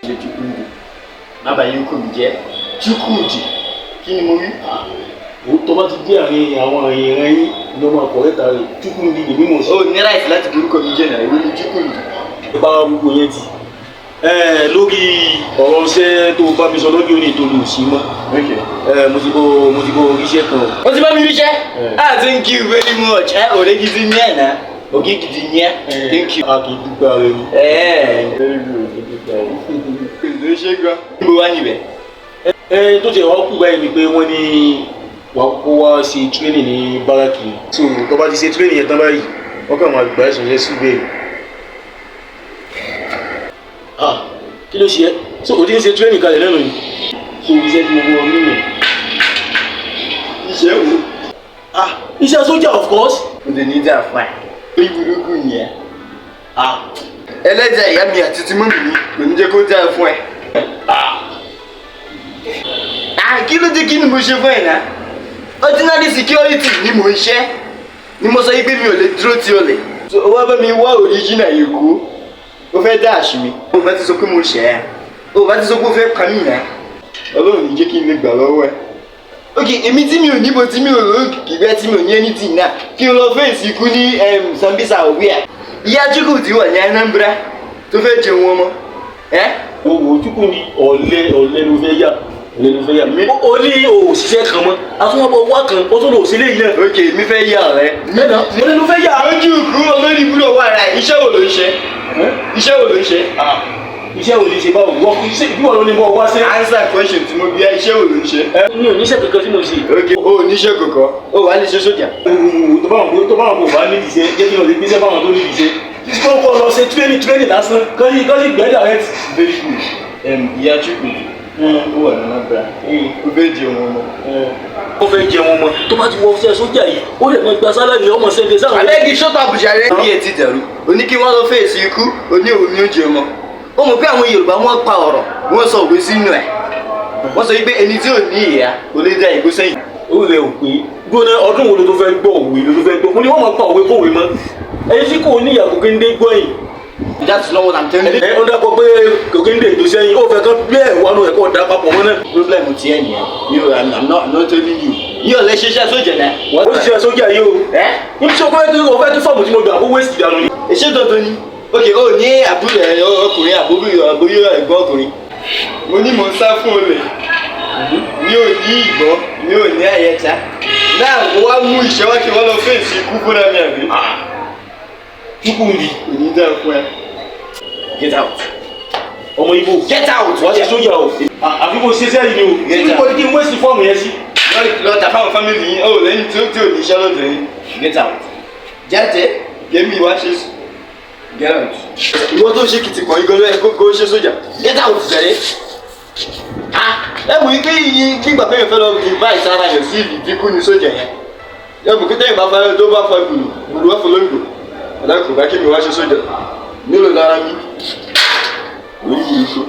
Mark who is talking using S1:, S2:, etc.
S1: ṣe Chukwudi bàbá yín kò ní jẹ́ Chukwudi kí ni mo rí.
S2: tó bá ti dé àárín àwọn èèyàn yín ní ọmọ àkọ́rẹ́ta rẹ̀ Chukwudi lè mímọ̀ sí.
S1: ó ní ráìsì láti borúkọ mi jẹ́ náà ìwé ni Chukwudi.
S2: bá gbogbo yẹn ti lórí ọ̀rọ̀ ṣẹ́ tó bá mi sọ lọ́jọ́ òní tó lù sí mọ́ mo ti bọ́ oríṣẹ́ kan.
S1: ó ti bá mi ríṣẹ́. Thank you very much. Ọ̀rẹ́ gidi ní ẹ̀ náà ògì gidi ní ẹ̀. Thank you.
S2: a kì í dúpẹ́ ara ẹni.
S1: ló ṣe gan. níbo wá níbẹ̀.
S2: tó ti wọ́n kú báyìí ni pé wọ́n ní wà kó wá ṣe training ní báràkì. so tó bá ti ṣe training yẹn tán báyìí wọ́n kàn máa gbà ẹ̀sùn yẹn síbẹ̀. kí ló ṣe é so o ti ń ṣe training kalẹ̀ lẹ́nu yìí. so iṣẹ́ tí mo gbọ́ nínú.
S1: iṣẹ́ wo.
S2: iṣẹ́ sójà of course.
S1: o lè ní dà fún ẹ. ó yí burúkú yẹn. ẹlẹ́jà ìyá mi àti tí mọ́mì mi kò ní jẹ́ kó dà fún ẹ. kí ló dé kí ni mo ṣe fún ẹ náà. ordinary security ni mo ń ṣe ni mo sọ yí pé mi ò lè dúró tí o lè. wá bá mi wá original Èkó. o fẹ́ dáàṣì mi. o bá ti sọ pé mo ṣẹ̀ ẹ́. o bá ti sọ pé o fẹ́ pa mí náà. Ọlọ́run ní jẹ́ kí n lè gbà lọ́wọ́ ẹ. ok èmi tí mi ò níbo tí mi ò lókìkí bẹ́ẹ̀ tí mi ò ní anything náà kí n lọ fèsì ikú ní Sambisa òbí ẹ̀. ìyá Chukwudi wà ní Anambra tó fẹ́ jẹun ọmọ.
S2: owó Chukwudi ọ̀lẹ ló fẹ́ yà ọ̀lẹ ló fẹ́ yà. o ní òṣìṣẹ́ kan mọ́ àtúnwọ́pọ̀ wá kan ó tún lọ sílé yìí náà.
S1: ok mi fẹ́ yà rẹ.
S2: mẹ́ta mo lè ló fẹ́ yà.
S1: ojú ìkú olórí ibùdó wà rà iṣẹ́ wo ló ń ṣe. iṣẹ́ wo ló ń ṣe.
S2: iṣẹ́ wo ló ń ṣe báwo wọ́n bí wọ́n ló ní bọ́ wá sí.
S1: answer question tí mo bí ẹ iṣẹ́ wo ló ń ṣe.
S2: mi ò níṣẹ́ kankan tí mo ṣe.
S1: ok o ò níṣẹ́ kankan o wà á lè ṣe sójà.
S2: tó bá wọn kò bá nídìí iṣẹ́ jẹ́ kí wọ́n lè gbéṣẹ́ báwọn tó nídìí iṣẹ́. títí wọ́n kọ́ lọ ṣe training lásán kọ́lí gbẹ́dà rẹ̀.
S1: very good. ìyá Chukwudi ó wà ní Anambra ó fẹ́ jẹun ọmọ.
S2: ó fẹ́ jẹun ọmọ tó bá ti wọ ṣe sójà yìí ó lè mọ gba sálárì ọmọ sẹ́ńdẹ̀ sáwọn.
S1: abẹ́gi ṣọ́tà àbùjá rẹ̀ bí ẹ ti dẹ̀rù oní kí wọ́n lọ fèsì ikú oní òun ní oúnjẹ ọmọ. ó mọ̀ pé àwọn Yorùbá wọ́n pa ọ̀rọ̀ wọ́n sọ òwe sínú ẹ̀ wọ́n sọ wípé ẹni tí ò ní ìyá kò lè dá ìgbó sẹ́yìn.
S2: ó lè ò pé gbóná ọdún wo ló tó fẹ́ gbọ́ òwe ló tó fẹ́ gbọ́ mo ní wọ́n máa pa òwe kó òwe mọ́ ẹni tí kò ní ìyàgò kéńdé gbọ́ yìí.
S1: that's not what I'm telling you.
S2: ó dàpọ̀ pé kò kéńdé ìgbó sẹ́yìn ó fẹ́ kán bẹ́ẹ̀ wà ló ẹ̀kọ́ dà papọ̀ mọ́ náà.
S1: problem ti ẹ nìyẹn I'm not telling you yóò lè ṣiṣẹ́ sójà náà.
S2: wọ́n ti ṣiṣẹ́ sójà yìí o. níbi tí o fẹ́ tó fọ́ọ̀mù tí mo gbà kó wéṣì dànù ni.
S1: èṣe dandan ni ok o ní àbúrò ọkùnrin àbúrò ẹ̀gbọ́n ọkùnrin mo ní mo ń sá fún olè mi ò ní ìgbọ́n mi ò ní àyẹ̀tá náà mo wá mú ìṣẹ́ wá kí wọ́n lọ fèsì ikú fúnra mi àbí.
S2: Chukwudi
S1: kò ní dá fún ẹ.
S2: get out. Omoyibo
S1: get out.
S2: wọ́n ti sójà o. àfi kò ṣe sẹ́yìn ni o.
S1: get out.
S2: kí ni kí n wéṣì fọ́ọ̀mù yẹn sí.
S1: lọ tà fáwọn fámìlì yín ó lẹ́yìn tí ò ní iṣẹ́ lọ́dọ̀ yín. get out. jáde gẹ́mí wá ṣe sùn. get out. ìwọ tó ṣe kìtìkọ̀ igolo ẹ kó ṣe sójà. get out jẹrẹ. ẹ mú ike yìí kí gbàgbé yẹn fẹ́ lọ invite ara yẹn sí ìdínkù ní sójà yẹn. ẹ mú kíkẹ́ ìbá fẹ́ tó bá fẹ́ gbùrù wá fún lóńgbò. ọ̀dà kò bá kí mi wá ṣe sójà. nílò lára mi. orí yìí kú.